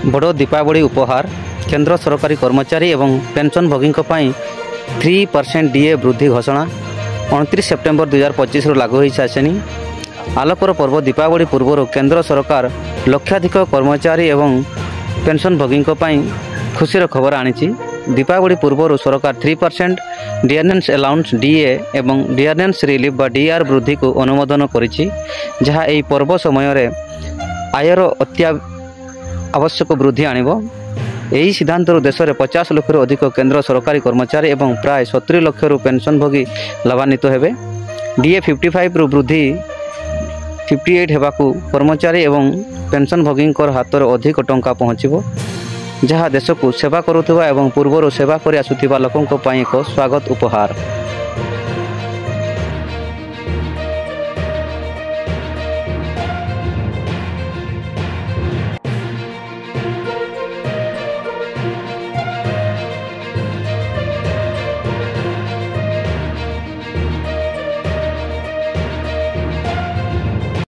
बड़ दीपावली उपहार केंद्र सरकारी कर्मचारी एवं पेंशनभोगी 3% डीए वृद्धि घोषणा 29 सेप्टेम्बर 2025 लागू हो सारी। आलोकर पर्व दीपावली पूर्व केंद्र सरकार लक्षाधिक कर्मचारी एवं पेंशनभोगी खुशीर खबर आनी। दीपावली पूर्व सरकार 3% डियरनेंस अलाउंस डीए एवं डियरनेंस रिलीफ बा डीआर वृद्धि को अनुमोदन करिछि, जहाँ एही पर्व समय आयर आवश्यक वृद्धि आनिब। यही सिद्धांत देश में 50 लाख अधिक केंद्र सरकारी कर्मचारी एवं प्राय 70 लाख पेंशनभोगी लाभान्वित हेबे। डीए 55 रु वृद्धि 58 हेबाकू कर्मचारी एवं पेंशनभोगी हाथ में अधिक टंका पहुँचब, जहाँ देश को सेवा करुवा एवं पूर्वर सेवा कर आसुथिबा लोकंक पई एक स्वागत उपहार।